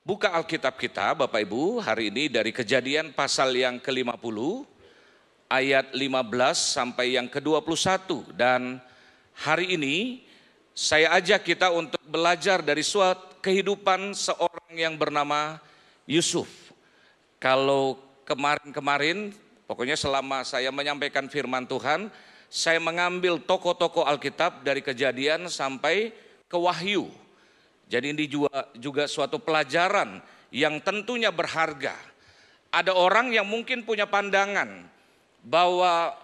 Buka Alkitab kita Bapak Ibu hari ini dari Kejadian pasal yang ke-50 ayat 15 sampai yang ke-21. Dan hari ini saya ajak kita untuk belajar dari suatu kehidupan seorang yang bernama Yusuf. Kalau kemarin-kemarin, pokoknya selama saya menyampaikan firman Tuhan, saya mengambil tokoh-tokoh Alkitab dari Kejadian sampai ke Wahyu. Jadi ini juga suatu pelajaran yang tentunya berharga. Ada orang yang mungkin punya pandangan bahwa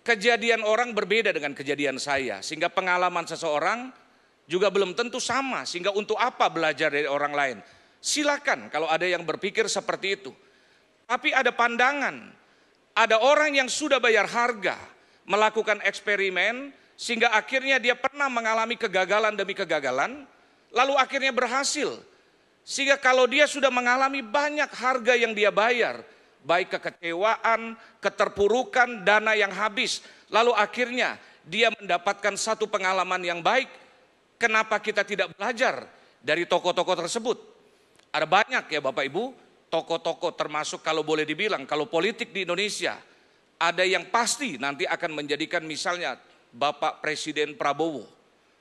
kejadian orang berbeda dengan kejadian saya, sehingga pengalaman seseorang juga belum tentu sama, sehingga untuk apa belajar dari orang lain. Silakan kalau ada yang berpikir seperti itu. Tapi ada pandangan, ada orang yang sudah bayar harga, melakukan eksperimen, sehingga akhirnya dia pernah mengalami kegagalan demi kegagalan, lalu akhirnya berhasil. Sehingga kalau dia sudah mengalami banyak harga yang dia bayar, baik kekecewaan, keterpurukan, dana yang habis, lalu akhirnya dia mendapatkan satu pengalaman yang baik. Kenapa kita tidak belajar dari tokoh-tokoh tersebut? Ada banyak ya Bapak Ibu, tokoh-tokoh termasuk kalau boleh dibilang, kalau politik di Indonesia, ada yang pasti nanti akan menjadikan misalnya Bapak Presiden Prabowo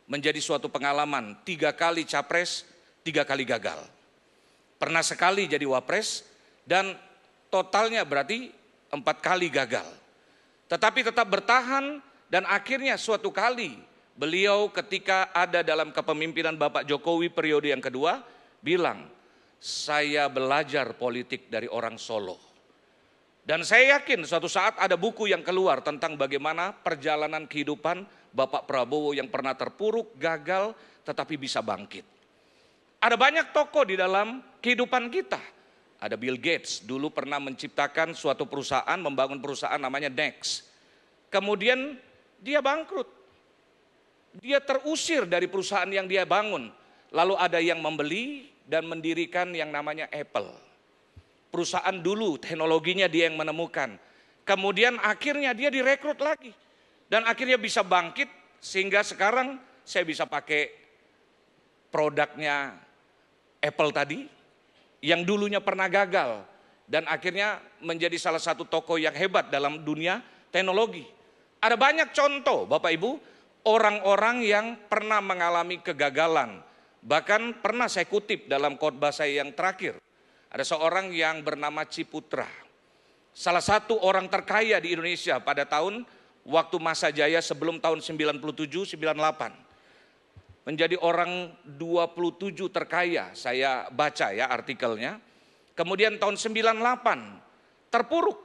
menjadi suatu pengalaman, 3 kali capres, 3 kali gagal. Pernah sekali jadi wapres dan totalnya berarti 4 kali gagal. Tetapi tetap bertahan dan akhirnya suatu kali beliau ketika ada dalam kepemimpinan Bapak Jokowi periode yang kedua bilang, saya belajar politik dari orang Solo. Dan saya yakin suatu saat ada buku yang keluar tentang bagaimana perjalanan kehidupan Bapak Prabowo yang pernah terpuruk, gagal, tetapi bisa bangkit. Ada banyak tokoh di dalam kehidupan kita. Ada Bill Gates, dulu pernah menciptakan suatu perusahaan, membangun perusahaan namanya Next. Kemudian dia bangkrut. Dia terusir dari perusahaan yang dia bangun. Lalu ada yang membeli dan mendirikan yang namanya Apple. Perusahaan dulu teknologinya dia yang menemukan. Kemudian akhirnya dia direkrut lagi. Dan akhirnya bisa bangkit sehingga sekarang saya bisa pakai produknya Apple tadi yang dulunya pernah gagal dan akhirnya menjadi salah satu tokoh yang hebat dalam dunia teknologi. Ada banyak contoh Bapak Ibu, orang-orang yang pernah mengalami kegagalan. Bahkan pernah saya kutip dalam khotbah saya yang terakhir. Ada seorang yang bernama Ciputra. Salah satu orang terkaya di Indonesia pada tahun waktu masa jaya sebelum tahun 97-98. Menjadi orang 27 terkaya, saya baca ya artikelnya. Kemudian tahun 98 terpuruk.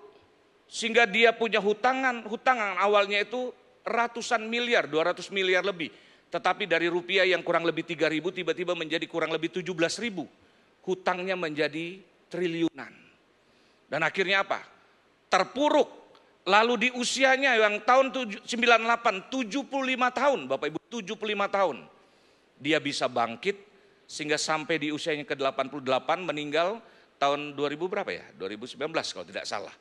Sehingga dia punya hutangan awalnya itu ratusan miliar, 200 miliar lebih. Tetapi dari rupiah yang kurang lebih 3.000 tiba-tiba menjadi kurang lebih 17.000. Hutangnya menjadi triliunan. Dan akhirnya apa? Terpuruk. Lalu di usianya yang tahun 98, 75 tahun, Bapak Ibu 75 tahun. Dia bisa bangkit sehingga sampai di usianya ke-88 meninggal tahun 2000 berapa ya? 2019 kalau tidak salah.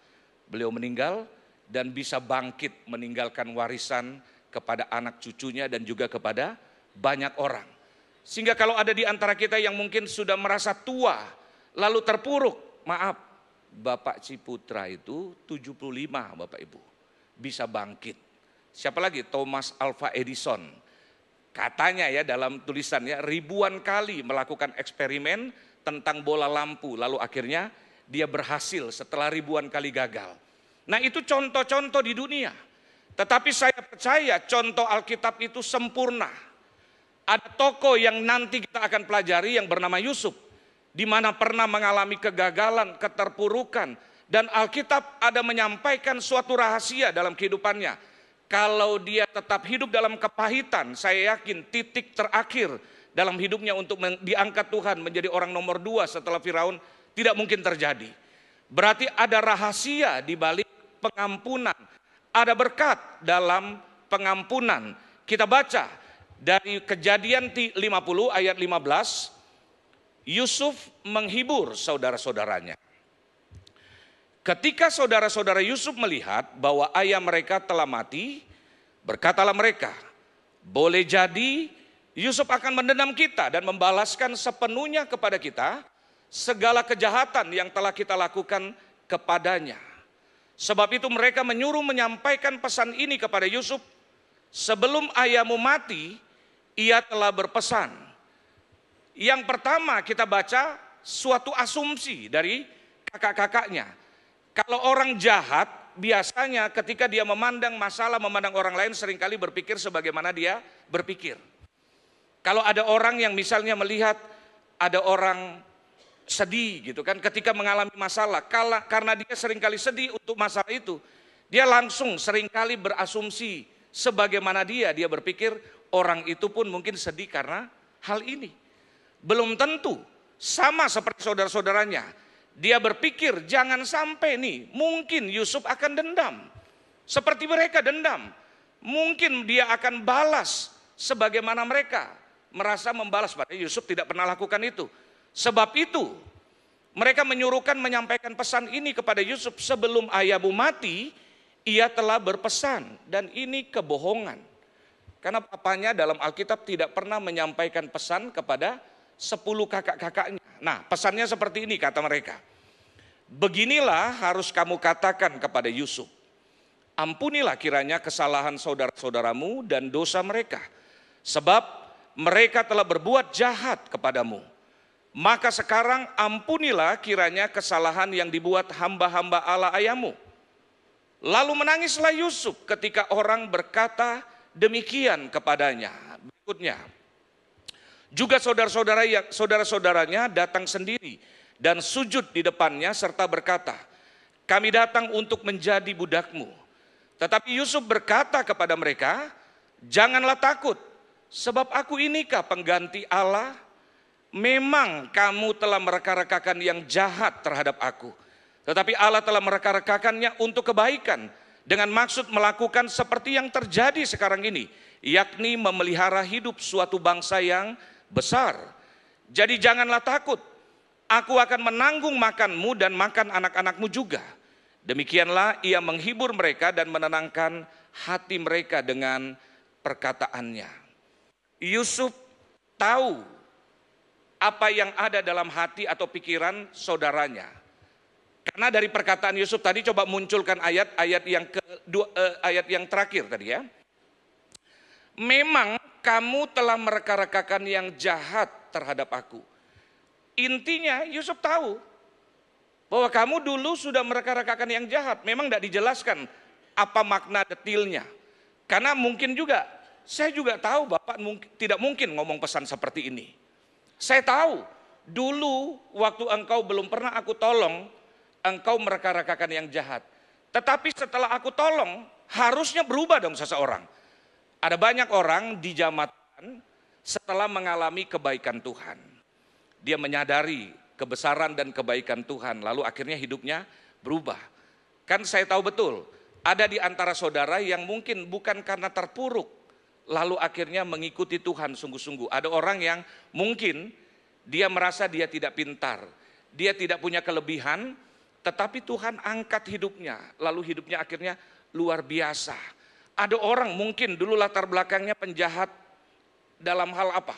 Beliau meninggal dan bisa bangkit meninggalkan warisan kepada anak cucunya dan juga kepada banyak orang. Sehingga kalau ada di antara kita yang mungkin sudah merasa tua, lalu terpuruk, maaf. Bapak Ciputra itu 75 Bapak Ibu, bisa bangkit. Siapa lagi? Thomas Alva Edison. Katanya ya dalam tulisannya ribuan kali melakukan eksperimen tentang bola lampu. Lalu akhirnya dia berhasil setelah ribuan kali gagal. Nah itu contoh-contoh di dunia. Tetapi saya percaya contoh Alkitab itu sempurna. Ada tokoh yang nanti kita akan pelajari yang bernama Yusuf. Di mana pernah mengalami kegagalan, keterpurukan. Dan Alkitab ada menyampaikan suatu rahasia dalam kehidupannya. Kalau dia tetap hidup dalam kepahitan, saya yakin titik terakhir dalam hidupnya untuk diangkat Tuhan menjadi orang nomor 2 setelah Firaun tidak mungkin terjadi. Berarti ada rahasia di balik pengampunan. Ada berkat dalam pengampunan. Kita baca dari Kejadian 50 ayat 15. Yusuf menghibur saudara-saudaranya. Ketika saudara-saudara Yusuf melihat bahwa ayah mereka telah mati, berkatalah mereka, boleh jadi Yusuf akan mendendam kita dan membalaskan sepenuhnya kepada kita segala kejahatan yang telah kita lakukan kepadanya. Sebab itu mereka menyuruh menyampaikan pesan ini kepada Yusuf, sebelum ayahmu mati, ia telah berpesan. Yang pertama kita baca suatu asumsi dari kakak-kakaknya. Kalau orang jahat, biasanya ketika dia memandang masalah, memandang orang lain, seringkali berpikir sebagaimana dia berpikir. Kalau ada orang yang misalnya melihat ada orang sedih gitu kan, ketika mengalami masalah, karena dia seringkali sedih untuk masalah itu, dia langsung seringkali berasumsi sebagaimana dia berpikir orang itu pun mungkin sedih karena hal ini. Belum tentu sama seperti saudara-saudaranya. Dia berpikir jangan sampai nih, mungkin Yusuf akan dendam. Seperti mereka dendam. Mungkin dia akan balas sebagaimana mereka merasa membalas. Padahal Yusuf tidak pernah lakukan itu. Sebab itu mereka menyuruhkan menyampaikan pesan ini kepada Yusuf, sebelum ayahmu mati, ia telah berpesan. Dan ini kebohongan. Karena papanya dalam Alkitab tidak pernah menyampaikan pesan kepada 10 kakak-kakaknya. Nah, pesannya seperti ini kata mereka. Beginilah harus kamu katakan kepada Yusuf. Ampunilah kiranya kesalahan saudara-saudaramu dan dosa mereka. Sebab mereka telah berbuat jahat kepadamu. Maka sekarang ampunilah kiranya kesalahan yang dibuat hamba-hamba Allah ayahmu. Lalu menangislah Yusuf ketika orang berkata demikian kepadanya. Berikutnya, juga saudara-saudaranya datang sendiri dan sujud di depannya serta berkata, kami datang untuk menjadi budakmu. Tetapi Yusuf berkata kepada mereka, janganlah takut, sebab aku inikah pengganti Allah? Memang kamu telah mereka-rekakan yang jahat terhadap aku, tetapi Allah telah mereka-rekakannya untuk kebaikan, dengan maksud melakukan seperti yang terjadi sekarang ini, yakni memelihara hidup suatu bangsa yang besar. Jadi janganlah takut, aku akan menanggung makanmu dan makan anak-anakmu juga. Demikianlah ia menghibur mereka dan menenangkan hati mereka dengan perkataannya. Yusuf tahu apa yang ada dalam hati atau pikiran saudaranya. Karena dari perkataan Yusuf tadi, coba munculkan ayat yang terakhir tadi ya. Memang kamu telah mereka-rekakan yang jahat terhadap aku. Intinya Yusuf tahu bahwa kamu dulu sudah mereka-rekakan yang jahat. Memang tidak dijelaskan apa makna detilnya. Karena mungkin juga, saya juga tahu Bapak tidak mungkin ngomong pesan seperti ini. Saya tahu dulu waktu engkau belum pernah aku tolong, engkau mereka-rekakan yang jahat. Tetapi setelah aku tolong, harusnya berubah dong seseorang. Ada banyak orang di jamaatan setelah mengalami kebaikan Tuhan. Dia menyadari kebesaran dan kebaikan Tuhan, lalu akhirnya hidupnya berubah. Kan saya tahu betul, ada di antara saudara yang mungkin bukan karena terpuruk, lalu akhirnya mengikuti Tuhan sungguh-sungguh. Ada orang yang mungkin dia merasa dia tidak pintar, dia tidak punya kelebihan, tetapi Tuhan angkat hidupnya, lalu hidupnya akhirnya luar biasa. Ada orang mungkin dulu latar belakangnya penjahat dalam hal apa?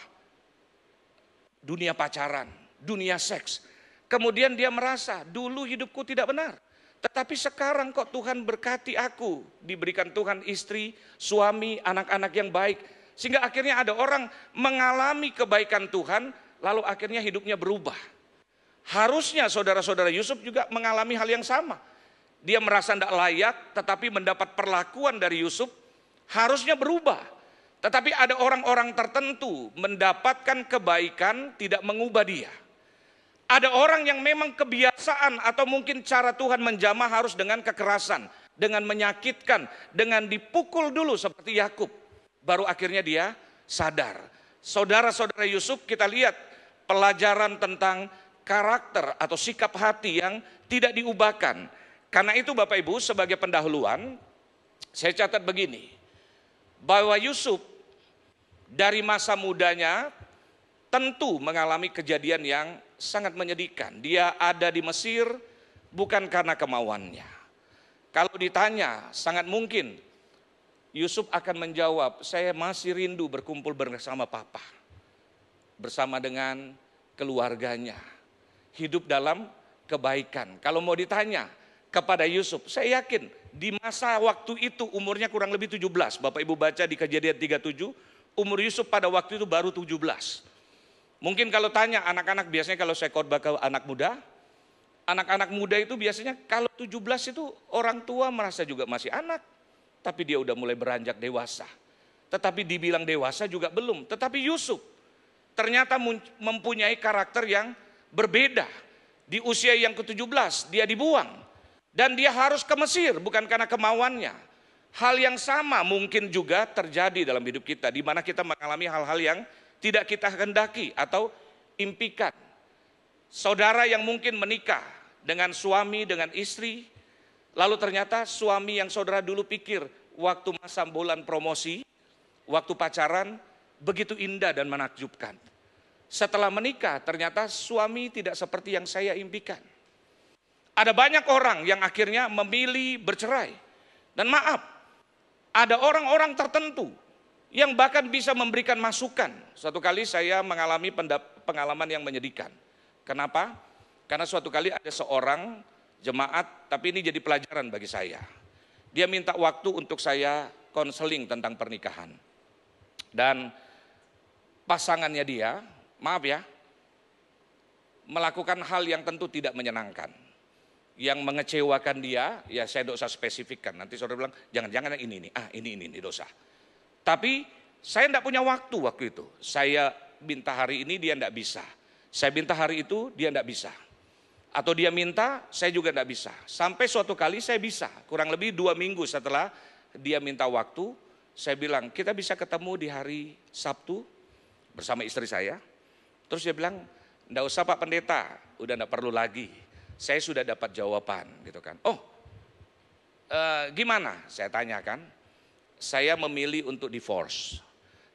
Dunia pacaran, dunia seks. Kemudian dia merasa dulu hidupku tidak benar. Tetapi sekarang kok Tuhan berkati aku, diberikan Tuhan istri, suami, anak-anak yang baik. Sehingga akhirnya ada orang mengalami kebaikan Tuhan, lalu akhirnya hidupnya berubah. Harusnya saudara-saudara Yusuf juga mengalami hal yang sama. Dia merasa tidak layak, tetapi mendapat perlakuan dari Yusuf, harusnya berubah. Tetapi ada orang-orang tertentu mendapatkan kebaikan, tidak mengubah dia. Ada orang yang memang kebiasaan atau mungkin cara Tuhan menjamah harus dengan kekerasan, dengan menyakitkan, dengan dipukul dulu seperti Yakub. Baru akhirnya dia sadar. Saudara-saudara Yusuf, kita lihat pelajaran tentang karakter atau sikap hati yang tidak diubahkan. Karena itu Bapak Ibu, sebagai pendahuluan, saya catat begini, bahwa Yusuf dari masa mudanya tentu mengalami kejadian yang sangat menyedihkan. Dia ada di Mesir bukan karena kemauannya. Kalau ditanya, sangat mungkin Yusuf akan menjawab, saya masih rindu berkumpul bersama Papa, bersama dengan keluarganya. hidup dalam kebaikan. Kalau mau ditanya kepada Yusuf, saya yakin di masa waktu itu umurnya kurang lebih 17. Bapak Ibu baca di Kejadian 37, umur Yusuf pada waktu itu baru 17. Mungkin kalau tanya anak-anak, biasanya kalau saya khotbah ke anak-anak muda itu biasanya kalau 17 itu orang tua merasa juga masih anak, tapi dia udah mulai beranjak dewasa. Tetapi dibilang dewasa juga belum. Tetapi Yusuf ternyata mempunyai karakter yang berbeda. Di usia yang ke-17 dia dibuang. Dan dia harus ke Mesir bukan karena kemauannya. Hal yang sama mungkin juga terjadi dalam hidup kita, di mana kita mengalami hal-hal yang tidak kita kehendaki atau impikan. Saudara yang mungkin menikah dengan suami, dengan istri, lalu ternyata suami yang saudara dulu pikir waktu masa bulan promosi, waktu pacaran, begitu indah dan menakjubkan. Setelah menikah ternyata suami tidak seperti yang saya impikan. Ada banyak orang yang akhirnya memilih bercerai. Dan maaf, ada orang-orang tertentu yang bahkan bisa memberikan masukan. Suatu kali saya mengalami pengalaman yang menyedihkan. Kenapa? Karena suatu kali ada seorang jemaat, tapi ini jadi pelajaran bagi saya. Dia minta waktu untuk saya konseling tentang pernikahan. Dan pasangannya dia, maaf ya, melakukan hal yang tentu tidak menyenangkan. Yang mengecewakan dia, ya saya tidak usah spesifikkan. Nanti saudara bilang, jangan-jangan ini dosa. Tapi saya tidak punya waktu itu. Saya minta hari ini, dia tidak bisa. Saya minta hari itu, dia tidak bisa. Atau dia minta, saya juga tidak bisa. Sampai suatu kali saya bisa. Kurang lebih 2 minggu setelah dia minta waktu, saya bilang, kita bisa ketemu di hari Sabtu bersama istri saya. Terus dia bilang, tidak usah Pak Pendeta, udah tidak perlu lagi. Saya sudah dapat jawaban gitu kan. Gimana? Saya tanyakan. Saya memilih untuk divorce.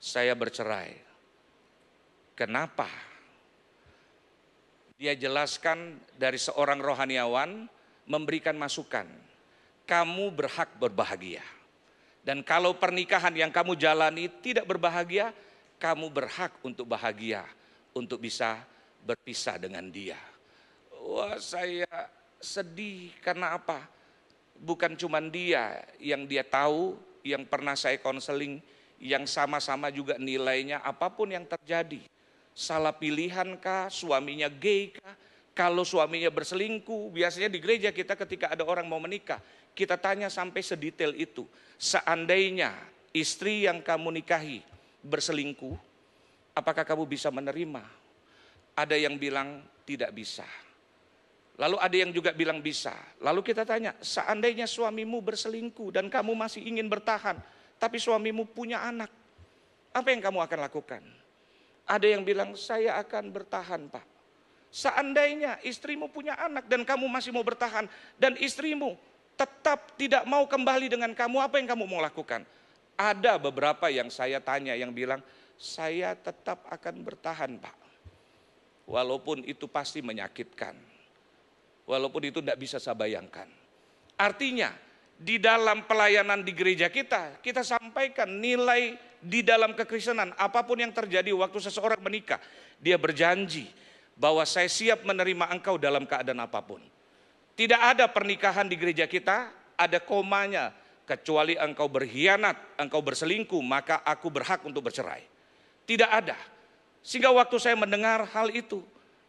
Saya bercerai. Kenapa? Dia jelaskan dari seorang rohaniawan memberikan masukan. Kamu berhak berbahagia. Dan kalau pernikahan yang kamu jalani tidak berbahagia, kamu berhak untuk bahagia, untuk bisa berpisah dengan dia. Wah, saya sedih karena apa? Bukan cuma dia yang dia tahu, yang pernah saya konseling, yang sama-sama juga nilainya apapun yang terjadi. Salah pilihan kah, suaminya gay kah, kalau suaminya berselingkuh, biasanya di gereja kita ketika ada orang mau menikah, kita tanya sampai sedetail itu. Seandainya istri yang kamu nikahi berselingkuh, apakah kamu bisa menerima? Ada yang bilang tidak bisa. Lalu ada yang juga bilang bisa. Lalu kita tanya, seandainya suamimu berselingkuh dan kamu masih ingin bertahan, tapi suamimu punya anak, apa yang kamu akan lakukan? Ada yang bilang, saya akan bertahan Pak. Seandainya istrimu punya anak dan kamu masih mau bertahan, dan istrimu tetap tidak mau kembali dengan kamu, apa yang kamu mau lakukan? Ada beberapa yang saya tanya yang bilang, saya tetap akan bertahan Pak. Walaupun itu pasti menyakitkan. Walaupun itu tidak bisa saya bayangkan. Artinya di dalam pelayanan di gereja kita sampaikan nilai di dalam kekristenan. Apapun yang terjadi waktu seseorang menikah, dia berjanji bahwa saya siap menerima engkau dalam keadaan apapun. Tidak ada pernikahan di gereja kita, ada komanya, kecuali engkau berkhianat, engkau berselingkuh, maka aku berhak untuk bercerai. Tidak ada. Sehingga waktu saya mendengar hal itu,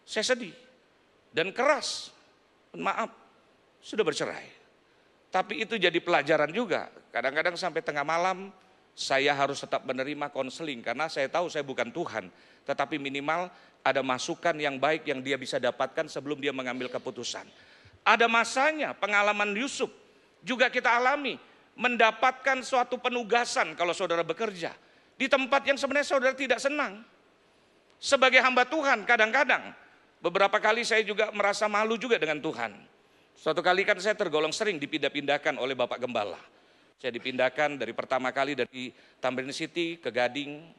saya sedih dan keras. Maaf, sudah bercerai. Tapi itu jadi pelajaran juga. Kadang-kadang sampai tengah malam saya harus tetap menerima konseling karena saya tahu saya bukan Tuhan. Tetapi minimal ada masukan yang baik yang dia bisa dapatkan sebelum dia mengambil keputusan. Ada masanya pengalaman Yusuf juga kita alami. Mendapatkan suatu penugasan kalau saudara bekerja. Di tempat yang sebenarnya saudara tidak senang. Sebagai hamba Tuhan kadang-kadang. Beberapa kali saya juga merasa malu juga dengan Tuhan. Suatu kali kan saya tergolong sering dipindah-pindahkan oleh Bapak Gembala. Saya dipindahkan dari pertama kali dari Tamrin City ke Gading.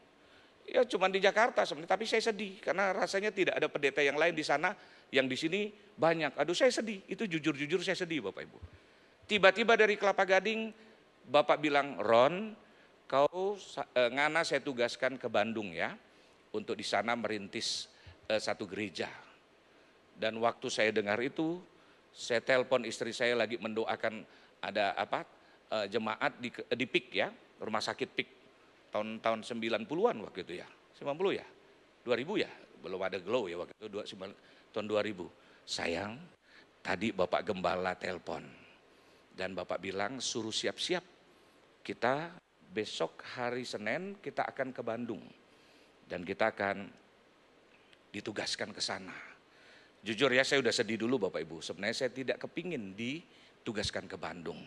Ya cuma di Jakarta sebenarnya, tapi saya sedih karena rasanya tidak ada pendeta yang lain di sana, yang di sini banyak. Aduh saya sedih, itu jujur-jujur saya sedih Bapak Ibu. Tiba-tiba dari Kelapa Gading, Bapak bilang, Ron, kau ngana saya tugaskan ke Bandung ya, untuk di sana merintis satu gereja. Dan waktu saya dengar itu, saya telepon istri saya lagi mendoakan ada jemaat di PIK ya, rumah sakit PIK tahun 90-an waktu itu ya. 90 ya? 2000 ya? Belum ada Glow ya waktu itu tahun 2000. Sayang, tadi Bapak Gembala telepon dan Bapak bilang suruh siap-siap. Kita besok hari Senin kita akan ke Bandung dan kita akan ditugaskan ke sana. Jujur ya, saya udah sedih dulu Bapak Ibu. Sebenarnya saya tidak kepingin ditugaskan ke Bandung.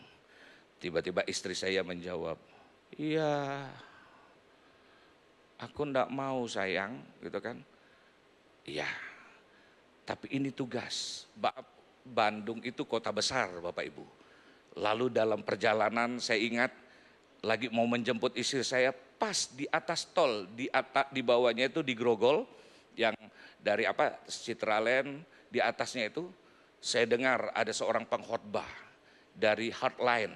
Tiba-tiba istri saya menjawab, iya, aku enggak mau sayang, gitu kan. Iya, tapi ini tugas. Bandung itu kota besar Bapak Ibu. Lalu dalam perjalanan saya ingat lagi mau menjemput istri saya, pas di atas tol, di bawahnya itu di Grogol, yang dari Citraland, di atasnya itu saya dengar ada seorang pengkhotbah dari Heartline.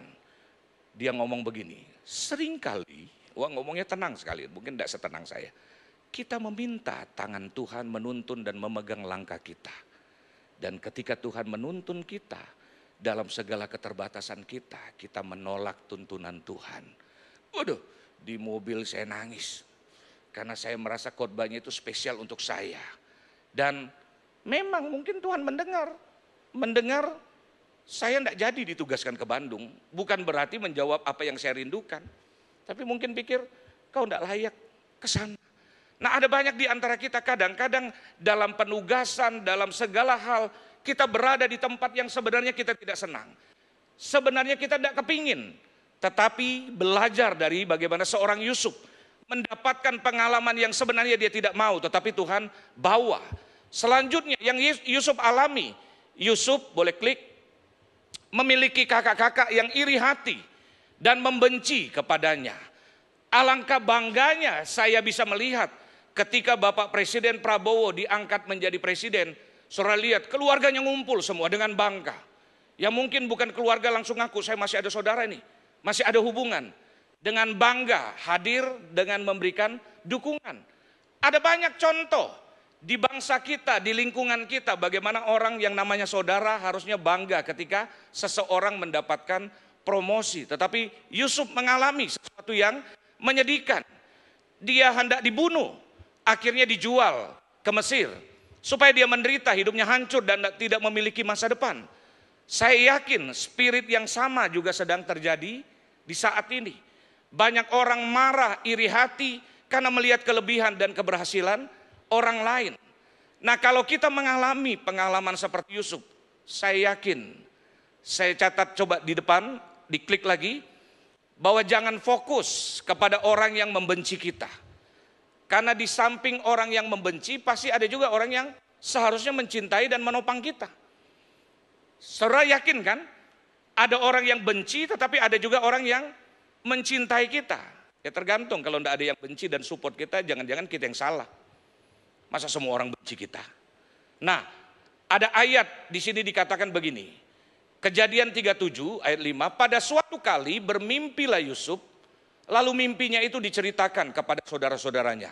Dia ngomong begini, seringkali, ngomongnya tenang sekali, mungkin tidak setenang saya. Kita meminta tangan Tuhan menuntun dan memegang langkah kita. Dan ketika Tuhan menuntun kita dalam segala keterbatasan kita, kita menolak tuntunan Tuhan. Waduh, di mobil saya nangis. Karena saya merasa khotbahnya itu spesial untuk saya. Dan memang mungkin Tuhan mendengar saya tidak jadi ditugaskan ke Bandung. Bukan berarti menjawab apa yang saya rindukan. Tapi mungkin pikir kau tidak layak ke sana. Nah, ada banyak di antara kita kadang-kadang dalam penugasan, dalam segala hal kita berada di tempat yang sebenarnya kita tidak senang. Sebenarnya kita tidak kepingin. Tetapi belajar dari bagaimana seorang Yusuf mendapatkan pengalaman yang sebenarnya dia tidak mau, tetapi Tuhan bawa. Selanjutnya yang Yusuf alami, Yusuf boleh klik, memiliki kakak-kakak yang iri hati dan membenci kepadanya. Alangkah bangganya saya bisa melihat ketika Bapak Presiden Prabowo diangkat menjadi presiden. Saudara lihat keluarganya ngumpul semua dengan bangga. Ya mungkin bukan keluarga langsung ngaku, saya masih ada saudara ini, masih ada hubungan. Dengan bangga hadir dengan memberikan dukungan. Ada banyak contoh di bangsa kita, di lingkungan kita, bagaimana orang yang namanya saudara harusnya bangga ketika seseorang mendapatkan promosi. Tetapi Yusuf mengalami sesuatu yang menyedihkan. Dia hendak dibunuh, akhirnya dijual ke Mesir supaya dia menderita, hidupnya hancur dan tidak memiliki masa depan. Saya yakin spirit yang sama juga sedang terjadi di saat ini. Banyak orang marah, iri hati karena melihat kelebihan dan keberhasilan orang lain. Nah, kalau kita mengalami pengalaman seperti Yusuf, saya yakin, saya catat coba di depan, diklik lagi, bahwa jangan fokus kepada orang yang membenci kita. Karena di samping orang yang membenci, pasti ada juga orang yang seharusnya mencintai dan menopang kita. Saudara yakin kan? Ada orang yang benci, tetapi ada juga orang yang mencintai kita. Ya tergantung, kalau tidak ada yang benci dan support kita, jangan-jangan kita yang salah. Masa semua orang benci kita? Nah, ada ayat di sini dikatakan begini. Kejadian 37 ayat 5, pada suatu kali bermimpilah Yusuf, lalu mimpinya itu diceritakan kepada saudara-saudaranya.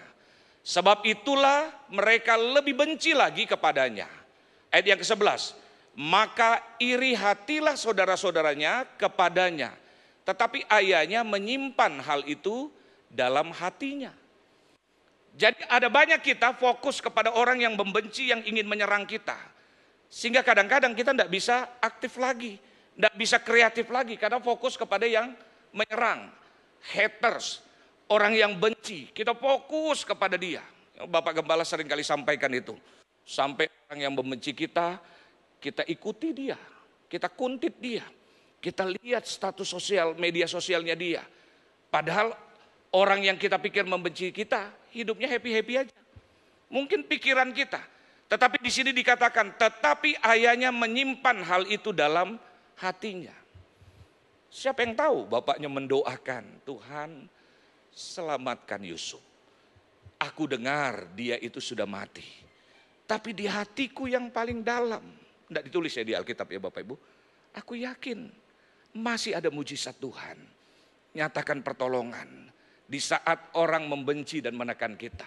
Sebab itulah mereka lebih benci lagi kepadanya. Ayat yang ke-11, maka iri hatilah saudara-saudaranya kepadanya. Tetapi ayahnya menyimpan hal itu dalam hatinya. Jadi ada banyak kita fokus kepada orang yang membenci, yang ingin menyerang kita. Sehingga kadang-kadang kita tidak bisa aktif lagi, tidak bisa kreatif lagi karena fokus kepada yang menyerang. Haters, orang yang benci, kita fokus kepada dia. Bapak Gembala sering kali sampaikan itu. Sampai orang yang membenci kita, kita ikuti dia, kita kuntit dia. Kita lihat status sosial, media sosialnya dia. Padahal orang yang kita pikir membenci kita, hidupnya happy-happy aja. Mungkin pikiran kita. Tetapi di sini dikatakan, tetapi ayahnya menyimpan hal itu dalam hatinya. Siapa yang tahu bapaknya mendoakan, Tuhan selamatkan Yusuf. Aku dengar dia itu sudah mati. Tapi di hatiku yang paling dalam, tidak ditulis ya di Alkitab ya Bapak Ibu. Aku yakin masih ada mujizat Tuhan, nyatakan pertolongan di saat orang membenci dan menekan kita.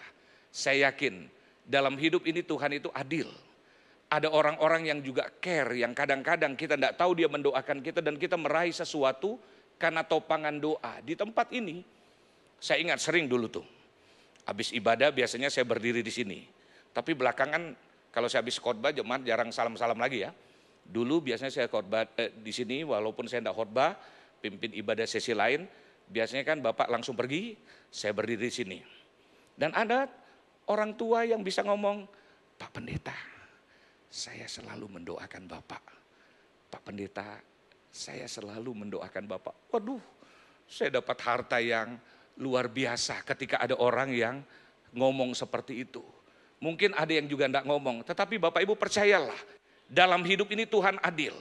Saya yakin dalam hidup ini Tuhan itu adil. Ada orang-orang yang juga care, yang kadang-kadang kita tidak tahu dia mendoakan kita dan kita meraih sesuatu karena topangan doa. Di tempat ini, saya ingat sering dulu tuh, habis ibadah biasanya saya berdiri di sini. Tapi belakangan kalau saya habis khotbah jemaat jarang salam-salam lagi ya. Dulu biasanya saya khotbah di sini walaupun saya tidak khotbah, pimpin ibadah sesi lain, biasanya kan Bapak langsung pergi, saya berdiri di sini. Dan ada orang tua yang bisa ngomong, Pak Pendeta, saya selalu mendoakan Bapak. Pak Pendeta, saya selalu mendoakan Bapak. Waduh, saya dapat harta yang luar biasa ketika ada orang yang ngomong seperti itu. Mungkin ada yang juga enggak ngomong, tetapi Bapak Ibu percayalah, dalam hidup ini Tuhan adil.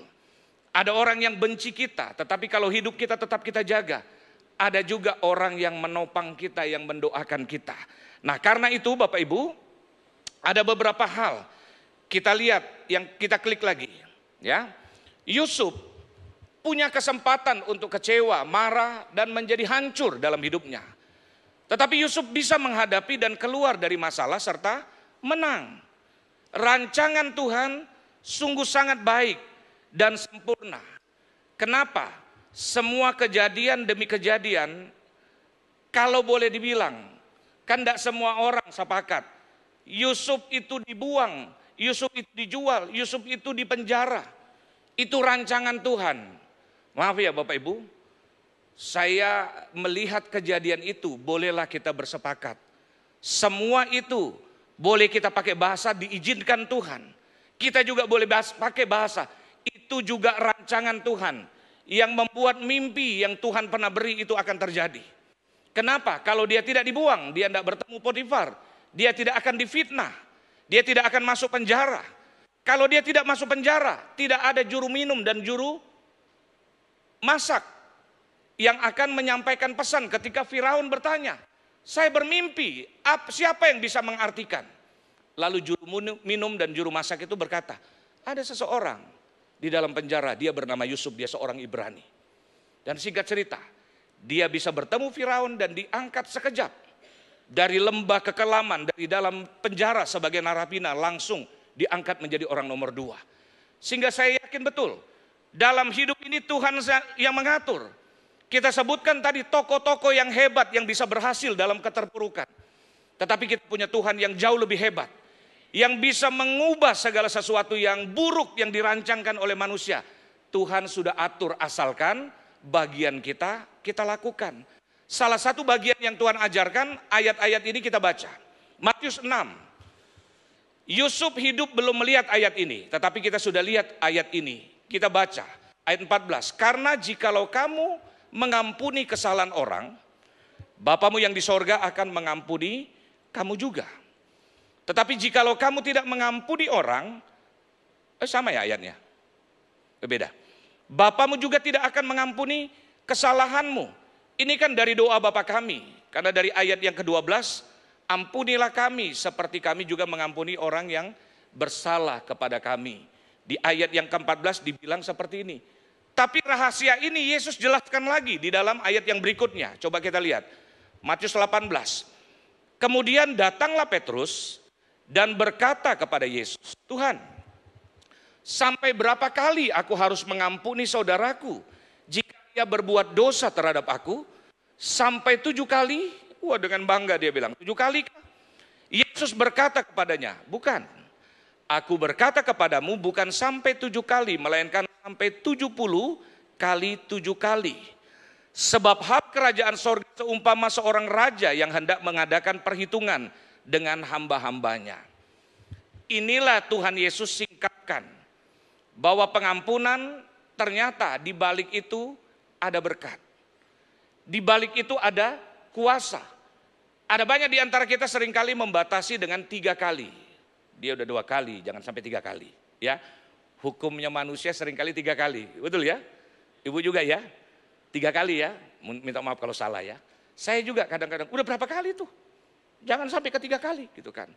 Ada orang yang benci kita, tetapi kalau hidup kita tetap kita jaga. Ada juga orang yang menopang kita, yang mendoakan kita. Nah karena itu Bapak Ibu, ada beberapa hal. Kita lihat yang kita klik lagi, ya. Yusuf punya kesempatan untuk kecewa, marah dan menjadi hancur dalam hidupnya. Tetapi Yusuf bisa menghadapi dan keluar dari masalah serta menang. Rancangan Tuhan sungguh sangat baik dan sempurna. Kenapa? Semua kejadian demi kejadian, kalau boleh dibilang, kan tidak semua orang sepakat. Yusuf itu dibuang, Yusuf itu dijual, Yusuf itu dipenjara. Itu rancangan Tuhan. Maaf ya Bapak Ibu, saya melihat kejadian itu, bolehlah kita bersepakat. Semua itu boleh kita pakai bahasa diizinkan Tuhan. Kita juga boleh pakai bahasa, itu juga rancangan Tuhan. Yang membuat mimpi yang Tuhan pernah beri itu akan terjadi. Kenapa? Kalau dia tidak dibuang, dia tidak bertemu Potifar, dia tidak akan difitnah. Dia tidak akan masuk penjara. Kalau dia tidak masuk penjara, tidak ada juru minum dan juru masak yang akan menyampaikan pesan ketika Firaun bertanya, saya bermimpi, siapa yang bisa mengartikan? Lalu juru minum dan juru masak itu berkata, ada seseorang di dalam penjara, dia bernama Yusuf, dia seorang Ibrani. Dan singkat cerita, dia bisa bertemu Firaun dan diangkat sekejap. Dari lembah kekelaman, dari dalam penjara sebagai narapidana langsung diangkat menjadi orang nomor 2. Sehingga saya yakin betul, dalam hidup ini Tuhan yang mengatur. Kita sebutkan tadi tokoh-tokoh yang hebat yang bisa berhasil dalam keterpurukan. Tetapi kita punya Tuhan yang jauh lebih hebat. Yang bisa mengubah segala sesuatu yang buruk yang dirancangkan oleh manusia. Tuhan sudah atur asalkan bagian kita lakukan. Salah satu bagian yang Tuhan ajarkan, ayat-ayat ini kita baca. Matius 6. Yusuf hidup belum melihat ayat ini, tetapi kita sudah lihat ayat ini. Kita baca ayat 14. Karena jikalau kamu mengampuni kesalahan orang, Bapamu yang di sorga akan mengampuni kamu juga. Tetapi jikalau kamu tidak mengampuni orang, sama ya ayatnya? Beda. Bapamu juga tidak akan mengampuni kesalahanmu. Ini kan dari doa Bapa kami. Karena dari ayat yang ke-12, ampunilah kami seperti kami juga mengampuni orang yang bersalah kepada kami. Di ayat yang ke-14 dibilang seperti ini. Tapi rahasia ini Yesus jelaskan lagi di dalam ayat yang berikutnya. Coba kita lihat. Matius 18. Kemudian datanglah Petrus dan berkata kepada Yesus, Tuhan, sampai berapa kali aku harus mengampuni saudaraku jika dia berbuat dosa terhadap aku? Sampai 7 kali? Wah, dengan bangga dia bilang, 7 kali? Yesus berkata kepadanya, bukan. Aku berkata kepadamu bukan sampai 7 kali, melainkan sampai 70 kali 7 kali. Sebab hak kerajaan sorga seumpama seorang raja yang hendak mengadakan perhitungan dengan hamba-hambanya. Inilah Tuhan Yesus singkapkan. Bahwa pengampunan ternyata di balik itu ada berkat. Di balik itu ada kuasa. Ada banyak di antara kita seringkali membatasi dengan 3 kali. Dia udah 2 kali, jangan sampai 3 kali. Ya, hukumnya manusia seringkali 3 kali, betul ya? Ibu juga ya, 3 kali ya. Minta maaf kalau salah ya. Saya juga kadang-kadang, udah berapa kali tuh? Jangan sampai ke 3 kali gitu kan.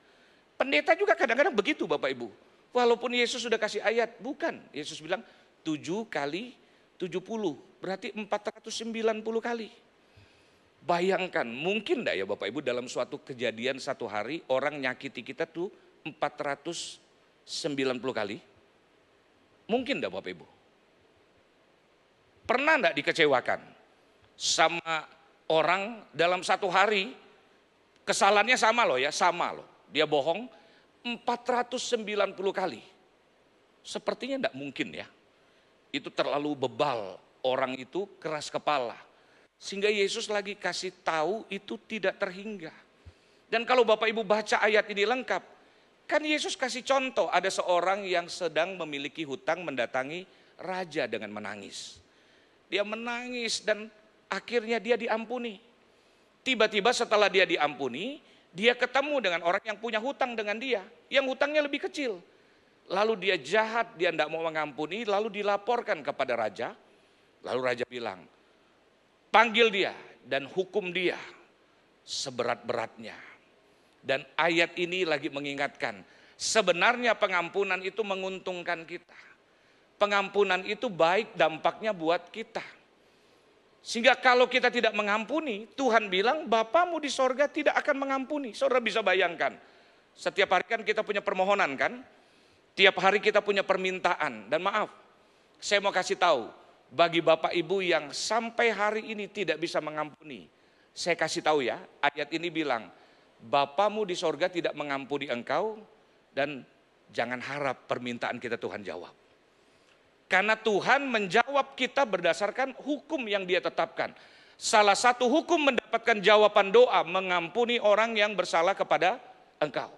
Pendeta juga kadang-kadang begitu Bapak Ibu. Walaupun Yesus sudah kasih ayat, bukan. Yesus bilang 7 kali 70, berarti 490 kali. Bayangkan, mungkin enggak ya Bapak Ibu dalam suatu kejadian satu hari orang nyakiti kita tuh 490 90 kali? Mungkin enggak Bapak Ibu? Pernah enggak dikecewakan sama orang dalam satu hari, kesalahannya sama loh ya, sama loh. Dia bohong 490 kali. Sepertinya enggak mungkin ya. Itu terlalu bebal, orang itu keras kepala. Sehingga Yesus lagi kasih tahu itu tidak terhingga. Dan kalau Bapak Ibu baca ayat ini lengkap, kan Yesus kasih contoh ada seorang yang sedang memiliki hutang mendatangi raja dengan menangis. Dia menangis dan akhirnya dia diampuni. Tiba-tiba setelah dia diampuni, dia ketemu dengan orang yang punya hutang dengan dia, yang hutangnya lebih kecil. Lalu dia jahat, dia tidak mau mengampuni, lalu dilaporkan kepada raja. Lalu raja bilang, panggil dia dan hukum dia seberat-beratnya. Dan ayat ini lagi mengingatkan, sebenarnya pengampunan itu menguntungkan kita. Pengampunan itu baik dampaknya buat kita. Sehingga kalau kita tidak mengampuni, Tuhan bilang Bapamu di sorga tidak akan mengampuni. Saudara bisa bayangkan, setiap hari kan kita punya permohonan kan? Tiap hari kita punya permintaan. Dan maaf, saya mau kasih tahu, bagi Bapak Ibu yang sampai hari ini tidak bisa mengampuni, saya kasih tahu ya, ayat ini bilang, Bapamu di sorga tidak mengampuni engkau, dan jangan harap permintaan kita Tuhan jawab. Karena Tuhan menjawab kita berdasarkan hukum yang Dia tetapkan. Salah satu hukum mendapatkan jawaban doa, mengampuni orang yang bersalah kepada engkau.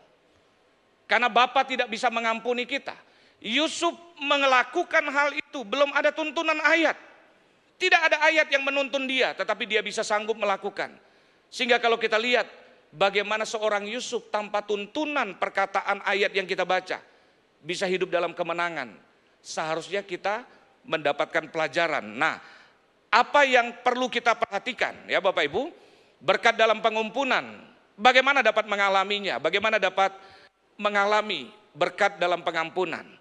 Karena Bapa tidak bisa mengampuni kita. Yusuf melakukan hal itu, belum ada tuntunan ayat. Tidak ada ayat yang menuntun dia, tetapi dia bisa sanggup melakukan. Sehingga kalau kita lihat bagaimana seorang Yusuf tanpa tuntunan perkataan ayat yang kita baca, bisa hidup dalam kemenangan. Seharusnya kita mendapatkan pelajaran. Nah, apa yang perlu kita perhatikan ya Bapak Ibu? Berkat dalam pengumpulan, bagaimana dapat mengalaminya? Bagaimana dapat mengalami berkat dalam pengampunan?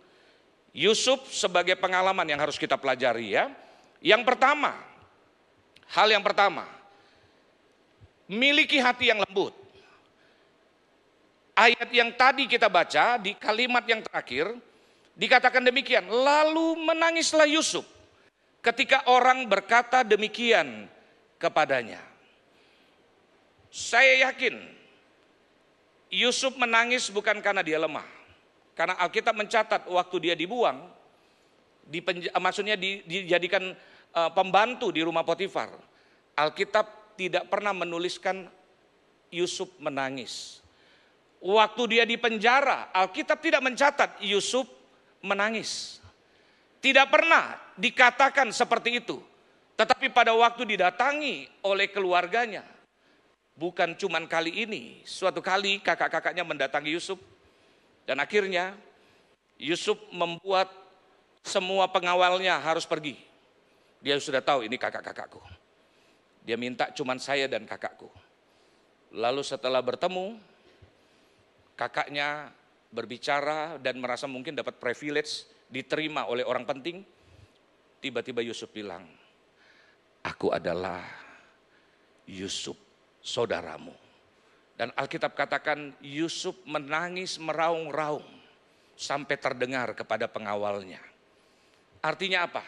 Yusuf sebagai pengalaman yang harus kita pelajari ya. Yang pertama, hal yang pertama, miliki hati yang lembut. Ayat yang tadi kita baca di kalimat yang terakhir, dikatakan demikian, lalu menangislah Yusuf ketika orang berkata demikian kepadanya. Saya yakin Yusuf menangis bukan karena dia lemah. Karena Alkitab mencatat waktu dia dibuang, maksudnya dijadikan pembantu di rumah Potifar. Alkitab tidak pernah menuliskan Yusuf menangis. Waktu dia di penjara, Alkitab tidak mencatat Yusuf menangis. Tidak pernah dikatakan seperti itu. Tetapi pada waktu didatangi oleh keluarganya, bukan cuman kali ini, suatu kali kakak-kakaknya mendatangi Yusuf. Dan akhirnya Yusuf membuat semua pengawalnya harus pergi. Dia sudah tahu ini kakak-kakakku. Dia minta cuman saya dan kakakku. Lalu setelah bertemu, kakaknya berbicara dan merasa mungkin dapat privilege, diterima oleh orang penting. Tiba-tiba Yusuf bilang, aku adalah Yusuf, saudaramu. Dan Alkitab katakan Yusuf menangis meraung-raung sampai terdengar kepada pengawalnya. Artinya apa?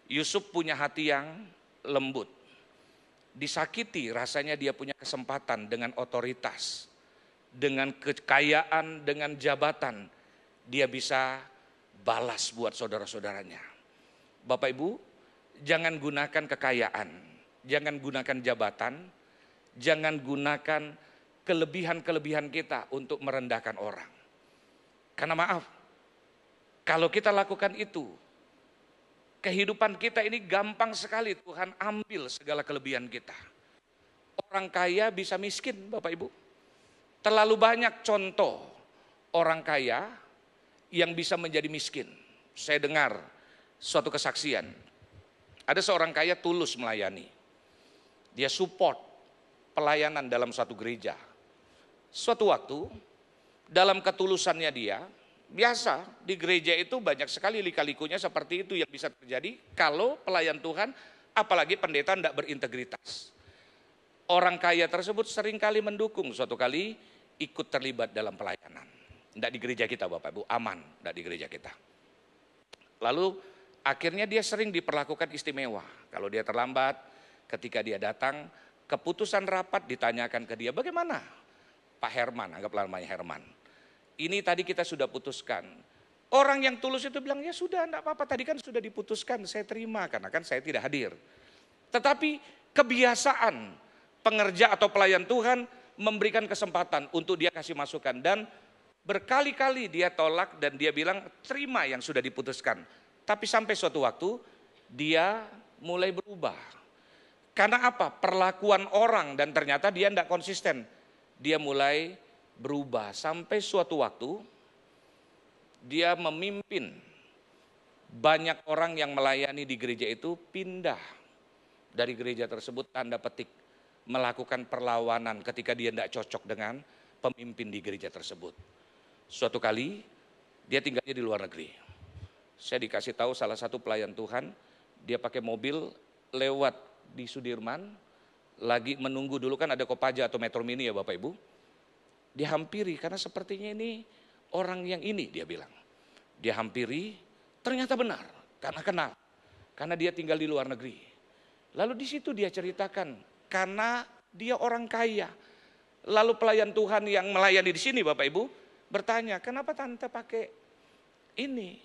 Yusuf punya hati yang lembut. Disakiti rasanya dia punya kesempatan dengan otoritas, dengan kekayaan, dengan jabatan. Dia bisa balas buat saudara-saudaranya. Bapak Ibu, jangan gunakan kekayaan, jangan gunakan jabatan, jangan gunakan kelebihan-kelebihan kita untuk merendahkan orang. Karena maaf, kalau kita lakukan itu, kehidupan kita ini gampang sekali Tuhan ambil segala kelebihan kita. Orang kaya bisa miskin Bapak Ibu. Terlalu banyak contoh orang kaya yang bisa menjadi miskin. Saya dengar suatu kesaksian. Ada seorang kaya tulus melayani. Dia support pelayanan dalam suatu gereja. Suatu waktu dalam ketulusannya dia, biasa di gereja itu banyak sekali lika-likunya seperti itu yang bisa terjadi kalau pelayan Tuhan, apalagi pendeta tidak berintegritas. Orang kaya tersebut seringkali mendukung, suatu kali ikut terlibat dalam pelayanan. Tidak di gereja kita Bapak Ibu, aman, tidak di gereja kita. Lalu akhirnya dia sering diperlakukan istimewa. Kalau dia terlambat, ketika dia datang, keputusan rapat ditanyakan ke dia, bagaimana Pak Herman, anggaplah namanya Herman. Ini tadi kita sudah putuskan. Orang yang tulus itu bilang, ya sudah enggak apa-apa, tadi kan sudah diputuskan, saya terima karena kan saya tidak hadir. Tetapi kebiasaan pengerja atau pelayan Tuhan memberikan kesempatan untuk dia kasih masukan. Dan berkali-kali dia tolak dan dia bilang terima yang sudah diputuskan. Tapi sampai suatu waktu dia mulai berubah. Karena apa? Perlakuan orang dan ternyata dia tidak konsisten. Dia mulai berubah sampai suatu waktu dia memimpin banyak orang yang melayani di gereja itu pindah dari gereja tersebut, tanda petik melakukan perlawanan ketika dia tidak cocok dengan pemimpin di gereja tersebut. Suatu kali dia tinggalnya di luar negeri. Saya dikasih tahu salah satu pelayan Tuhan, dia pakai mobil lewat di Sudirman, lagi menunggu dulu kan ada Kopaja atau Metro Mini ya Bapak Ibu. Dia hampiri karena sepertinya ini orang yang ini, dia bilang. Dia hampiri, ternyata benar karena kenal. Karena dia tinggal di luar negeri. Lalu di situ dia ceritakan karena dia orang kaya. Lalu pelayan Tuhan yang melayani di sini Bapak Ibu bertanya, kenapa tante pakai ini?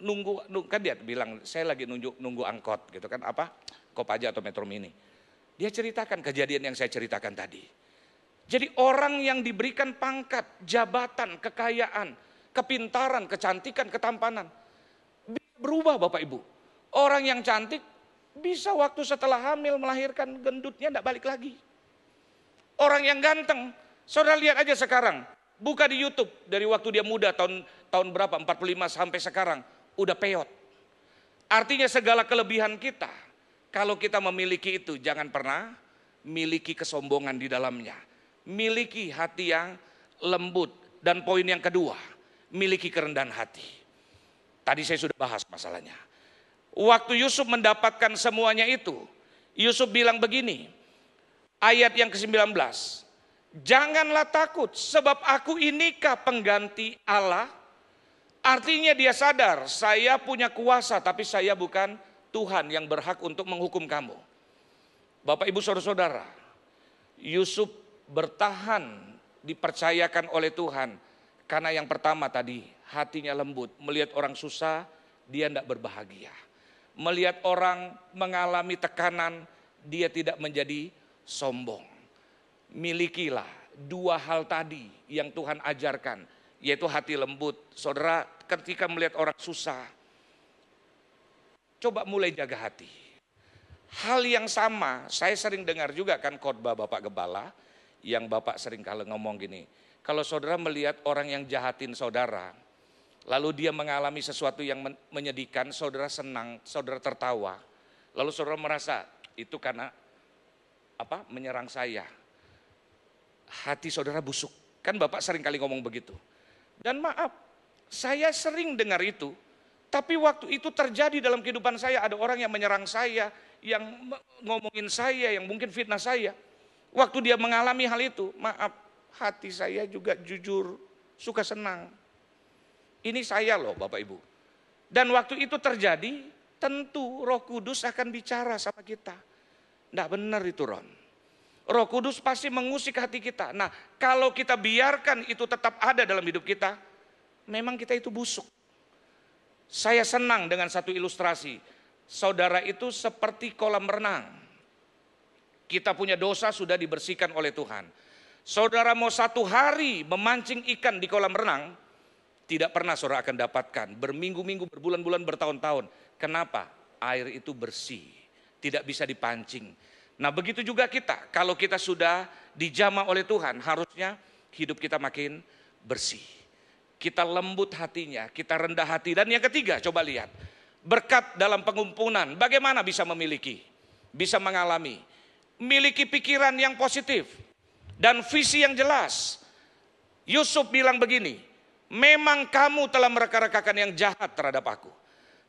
Nunggu kan dia bilang saya lagi nunggu angkot gitu kan, apa Kopaja atau Metro Mini. Dia ceritakan kejadian yang saya ceritakan tadi. Jadi orang yang diberikan pangkat, jabatan, kekayaan, kepintaran, kecantikan, ketampanan bisa berubah Bapak Ibu. Orang yang cantik bisa waktu setelah hamil melahirkan gendutnya tidak balik lagi. Orang yang ganteng, saudara lihat aja sekarang, buka di YouTube dari waktu dia muda tahun berapa 45 sampai sekarang udah peot. Artinya segala kelebihan kita, kalau kita memiliki itu jangan pernah miliki kesombongan di dalamnya. Miliki hati yang lembut. Dan poin yang kedua, miliki kerendahan hati. Tadi saya sudah bahas masalahnya. Waktu Yusuf mendapatkan semuanya itu, Yusuf bilang begini, ayat yang ke-19, janganlah takut sebab aku inikah pengganti Allah. Artinya dia sadar, saya punya kuasa tapi saya bukan Tuhan yang berhak untuk menghukum kamu. Bapak Ibu Saudara-saudara, Yusuf bertahan dipercayakan oleh Tuhan karena yang pertama tadi hatinya lembut, melihat orang susah dia tidak berbahagia, melihat orang mengalami tekanan dia tidak menjadi sombong. Milikilah dua hal tadi yang Tuhan ajarkan, yaitu hati lembut. Saudara, ketika melihat orang susah, coba mulai jaga hati. Hal yang sama saya sering dengar juga kan khotbah Bapak Gembala, yang Bapak sering kali ngomong gini, kalau saudara melihat orang yang jahatin saudara, lalu dia mengalami sesuatu yang menyedihkan, saudara senang, saudara tertawa, lalu saudara merasa itu karena apa? Menyerang saya. Hati saudara busuk. Kan Bapak sering kali ngomong begitu. Dan maaf, saya sering dengar itu, tapi waktu itu terjadi dalam kehidupan saya, ada orang yang menyerang saya, yang ngomongin saya, yang mungkin fitnah saya. Waktu dia mengalami hal itu, maaf, hati saya juga jujur, suka senang. Ini saya loh Bapak Ibu. Dan waktu itu terjadi, tentu Roh Kudus akan bicara sama kita. Nggak benar itu Ron. Roh Kudus pasti mengusik hati kita. Nah, kalau kita biarkan itu tetap ada dalam hidup kita, memang kita itu busuk. Saya senang dengan satu ilustrasi. Saudara itu seperti kolam renang. Kita punya dosa sudah dibersihkan oleh Tuhan. Saudara mau 1 hari memancing ikan di kolam renang, tidak pernah saudara akan dapatkan. Berminggu-minggu, berbulan-bulan, bertahun-tahun. Kenapa? Air itu bersih, tidak bisa dipancing. Nah begitu juga kita, kalau kita sudah dijamah oleh Tuhan, harusnya hidup kita makin bersih. Kita lembut hatinya, kita rendah hati. Dan yang ketiga, coba lihat. Berkat dalam pengumpulan, bagaimana bisa memiliki? Bisa mengalami. Miliki pikiran yang positif dan visi yang jelas. Yusuf bilang begini, memang kamu telah mereka-rekakan yang jahat terhadap aku,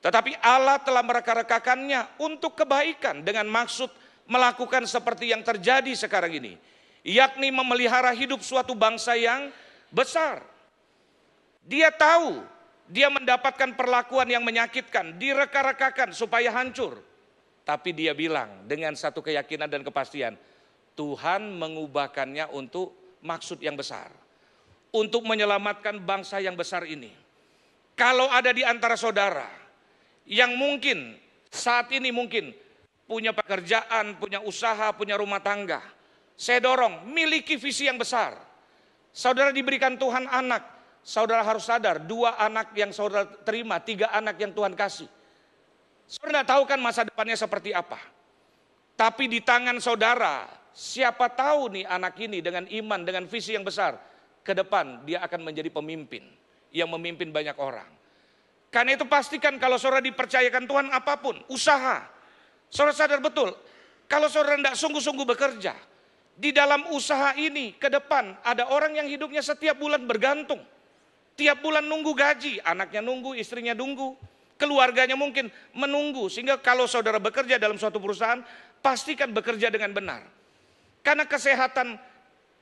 tetapi Allah telah mereka-rekakannya untuk kebaikan dengan maksud melakukan seperti yang terjadi sekarang ini, yakni memelihara hidup suatu bangsa yang besar. Dia tahu dia mendapatkan perlakuan yang menyakitkan, direka-rekakan supaya hancur. Tapi dia bilang dengan satu keyakinan dan kepastian, Tuhan mengubahkannya untuk maksud yang besar. Untuk menyelamatkan bangsa yang besar ini. Kalau ada di antara saudara yang mungkin saat ini mungkin punya pekerjaan, punya usaha, punya rumah tangga, saya dorong miliki visi yang besar. Saudara diberikan Tuhan anak, saudara harus sadar 2 anak yang saudara terima, 3 anak yang Tuhan kasih. Saudara tidak tahu kan masa depannya seperti apa. Tapi di tangan saudara, siapa tahu nih anak ini dengan iman, dengan visi yang besar, ke depan dia akan menjadi pemimpin yang memimpin banyak orang. Karena itu pastikan kalau saudara dipercayakan Tuhan apapun, usaha. Saudara sadar betul, kalau saudara tidak sungguh-sungguh bekerja, di dalam usaha ini ke depan ada orang yang hidupnya setiap bulan bergantung. Tiap bulan nunggu gaji, anaknya nunggu, istrinya nunggu, keluarganya mungkin menunggu. Sehingga kalau saudara bekerja dalam suatu perusahaan, pastikan bekerja dengan benar. Karena kesehatan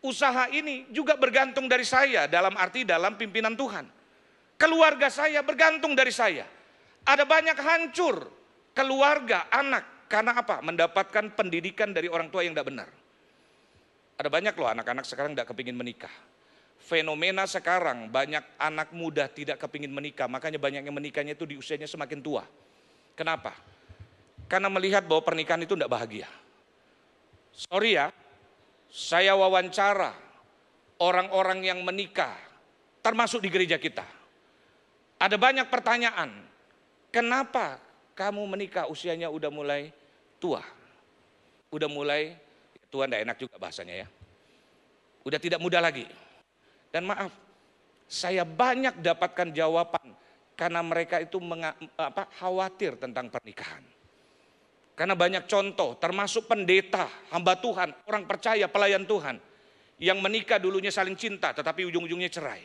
usaha ini juga bergantung dari saya, dalam arti dalam pimpinan Tuhan. Keluarga saya bergantung dari saya. Ada banyak hancur keluarga, anak. Karena apa? Mendapatkan pendidikan dari orang tua yang tidak benar. Ada banyak loh anak-anak sekarang tidak kepingin menikah. Fenomena sekarang banyak anak muda tidak kepingin menikah. Makanya banyak yang menikahnya itu di usianya semakin tua. Kenapa? Karena melihat bahwa pernikahan itu tidak bahagia. Sorry ya, saya wawancara orang-orang yang menikah, termasuk di gereja kita. Ada banyak pertanyaan, kenapa kamu menikah usianya udah mulai tua? Udah mulai, tua tidak enak juga bahasanya ya. Udah tidak muda lagi. Dan maaf, saya banyak dapatkan jawaban karena mereka itu khawatir tentang pernikahan. Karena banyak contoh, termasuk pendeta, hamba Tuhan, orang percaya, pelayan Tuhan, yang menikah dulunya saling cinta, tetapi ujung-ujungnya cerai.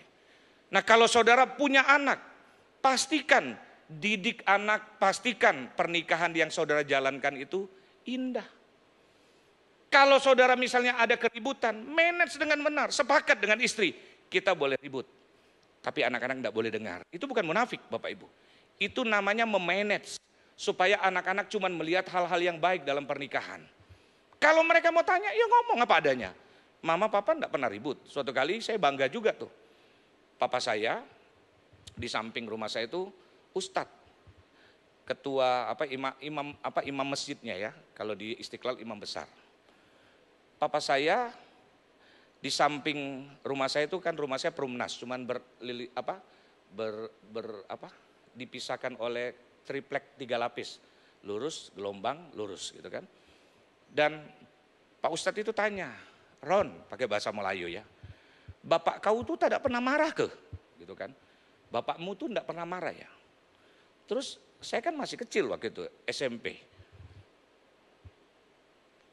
Nah kalau saudara punya anak, pastikan didik anak, pastikan pernikahan yang saudara jalankan itu indah. Kalau saudara misalnya ada keributan, manage dengan benar, sepakat dengan istri, kita boleh ribut. Tapi anak-anak tidak boleh dengar. Itu bukan munafik Bapak Ibu. Itu namanya memanage. Supaya anak-anak cuma melihat hal-hal yang baik dalam pernikahan. Kalau mereka mau tanya, ya ngomong apa adanya. Mama papa enggak pernah ribut. Suatu kali saya bangga juga tuh. Papa saya di samping rumah saya itu ustadz. Ketua imam masjidnya ya. Kalau di Istiqlal imam besar. Papa saya di samping rumah saya itu kan rumah saya perumnas, cuman dipisahkan oleh triplek 3 lapis, lurus, gelombang, lurus gitu kan. Dan Pak Ustadz itu tanya, Ron, pakai bahasa Melayu ya, bapak kau tuh tidak pernah marah ke? Gitu kan. Bapakmu tuh tidak pernah marah ya. Terus saya kan masih kecil waktu itu, SMP.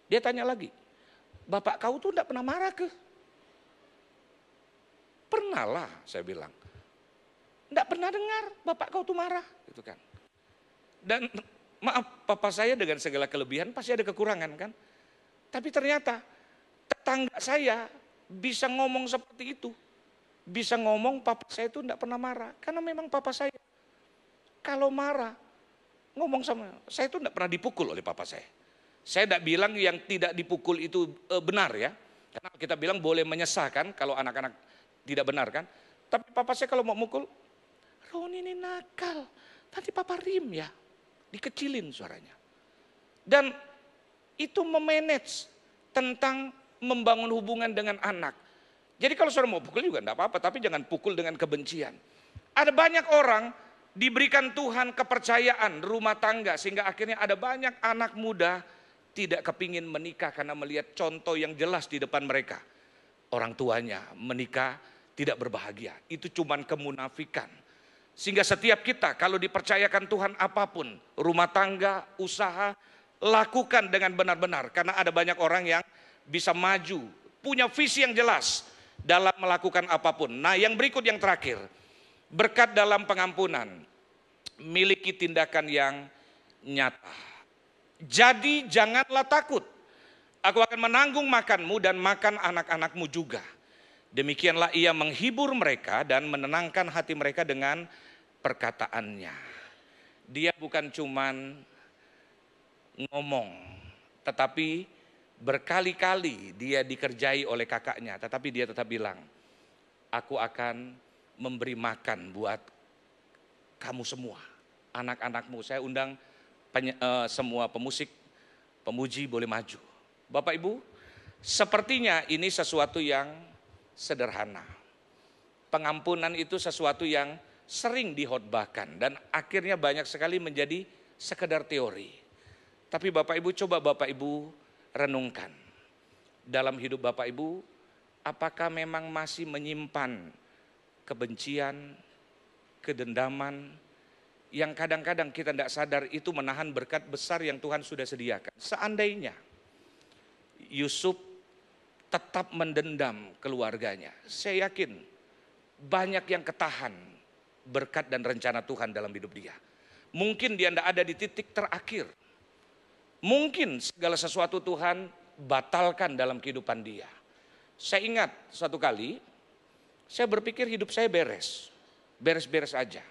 Dia tanya lagi, bapak kau tuh tidak pernah marah ke? Pernah lah, saya bilang. Tidak pernah dengar bapak kau tuh marah, gitu kan. Dan maaf, papa saya dengan segala kelebihan pasti ada kekurangan kan. Tapi ternyata tetangga saya bisa ngomong seperti itu. Bisa ngomong papa saya itu tidak pernah marah. Karena memang papa saya kalau marah, ngomong sama saya itu tidak pernah dipukul oleh papa saya. Saya tidak bilang yang tidak dipukul itu benar ya. Karena kita bilang boleh menyesahkan kalau anak-anak tidak benar kan. Tapi papa saya kalau mau mukul, Roni ini nakal, nanti papa rim ya. Dikecilin suaranya. Dan itu memanage tentang membangun hubungan dengan anak. Jadi kalau saudara mau pukul juga enggak apa-apa, tapi jangan pukul dengan kebencian. Ada banyak orang diberikan Tuhan kepercayaan rumah tangga sehingga akhirnya ada banyak anak muda tidak kepingin menikah karena melihat contoh yang jelas di depan mereka. Orang tuanya menikah tidak berbahagia. Itu cuman kemunafikan. Sehingga setiap kita kalau dipercayakan Tuhan apapun, rumah tangga, usaha, lakukan dengan benar-benar. Karena ada banyak orang yang bisa maju, punya visi yang jelas dalam melakukan apapun. Nah yang berikut yang terakhir, berkat dalam pengampunan, miliki tindakan yang nyata. Jadi janganlah takut, aku akan menanggung makanmu dan makan anak-anakmu juga. Demikianlah ia menghibur mereka dan menenangkan hati mereka dengan perkataannya. Dia bukan cuman ngomong, tetapi berkali-kali dia dikerjai oleh kakaknya, tetapi dia tetap bilang, aku akan memberi makan buat kamu semua, anak-anakmu. Saya undang semua pemusik, pemuji boleh maju. Bapak Ibu, sepertinya ini sesuatu yang sederhana. Pengampunan itu sesuatu yang sering dihotbahkan dan akhirnya banyak sekali menjadi sekedar teori. Tapi Bapak Ibu, coba Bapak Ibu renungkan. Dalam hidup Bapak Ibu, apakah memang masih menyimpan kebencian, kedendaman, yang kadang-kadang kita tidak sadar itu menahan berkat besar yang Tuhan sudah sediakan. Seandainya Yusuf tetap mendendam keluarganya, saya yakin banyak yang ketahan berkat dan rencana Tuhan dalam hidup dia. Mungkin dia tidak ada di titik terakhir. Mungkin segala sesuatu Tuhan batalkan dalam kehidupan dia. Saya ingat suatu kali, saya berpikir hidup saya beres-beres aja.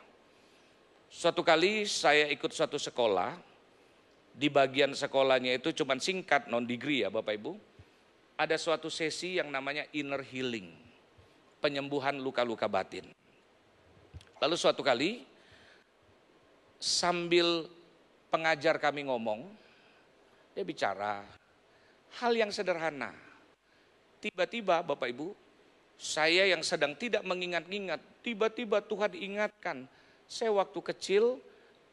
Suatu kali saya ikut suatu sekolah, di bagian sekolahnya itu cuma singkat, non degree ya Bapak Ibu. Ada suatu sesi yang namanya inner healing, penyembuhan luka-luka batin. Lalu suatu kali, sambil pengajar kami ngomong, dia bicara hal yang sederhana. Tiba-tiba Bapak Ibu, saya yang sedang tidak mengingat-ingat, tiba-tiba Tuhan ingatkan, saya waktu kecil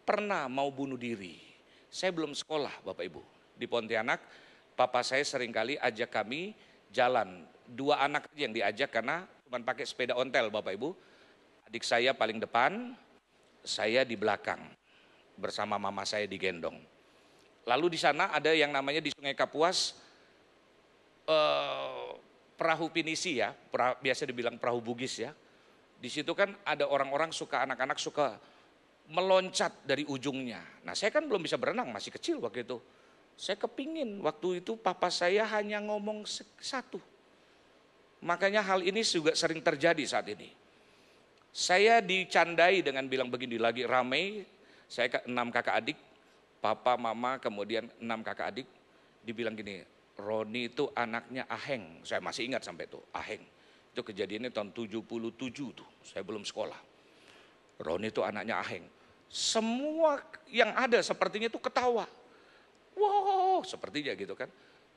pernah mau bunuh diri. Saya belum sekolah Bapak Ibu. Di Pontianak, papa saya seringkali ajak kami jalan. 2 anak aja yang diajak karena cuma pakai sepeda ontel Bapak Ibu. Adik saya paling depan, saya di belakang. Bersama mama saya digendong. Lalu di sana ada yang namanya di Sungai Kapuas, perahu pinisi ya, biasa dibilang perahu Bugis ya. Di situ kan ada orang-orang suka, anak-anak suka meloncat dari ujungnya. Nah saya kan belum bisa berenang, masih kecil waktu itu. Saya kepingin waktu itu papa saya hanya ngomong satu. Makanya hal ini juga sering terjadi saat ini. Saya dicandai dengan bilang begini, lagi ramai, saya 6 kakak adik, papa, mama, kemudian 6 kakak adik, dibilang gini, Roni itu anaknya Aheng. Saya masih ingat sampai itu, Aheng. Itu kejadiannya tahun 77 tuh, saya belum sekolah. Roni itu anaknya Aheng. Semua yang ada sepertinya itu ketawa. Wow, sepertinya gitu kan.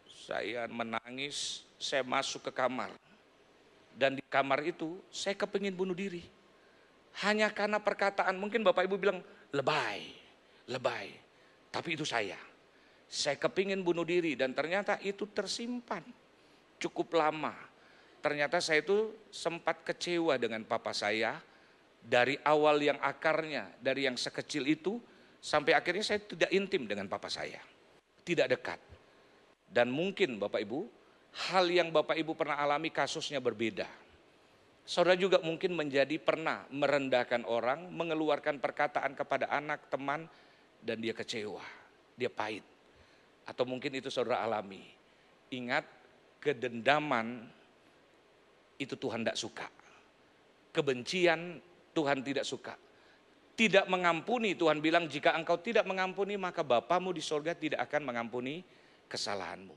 Saya menangis, saya masuk ke kamar. Dan di kamar itu saya kepingin bunuh diri. Hanya karena perkataan, mungkin Bapak Ibu bilang, lebay. Tapi itu saya. Saya kepingin bunuh diri dan ternyata itu tersimpan cukup lama. Ternyata saya itu sempat kecewa dengan papa saya. Dari awal yang akarnya, dari yang sekecil itu, sampai akhirnya saya tidak intim dengan papa saya. Tidak dekat. Dan mungkin Bapak Ibu, hal yang Bapak Ibu pernah alami kasusnya berbeda. Saudara juga mungkin menjadi pernah merendahkan orang, mengeluarkan perkataan kepada anak, teman, dan dia kecewa, dia pahit. Atau mungkin itu saudara alami. Ingat, kedendaman itu Tuhan tidak suka. Kebencian Tuhan tidak suka. Tidak mengampuni, Tuhan bilang jika engkau tidak mengampuni maka Bapamu di sorga tidak akan mengampuni kesalahanmu.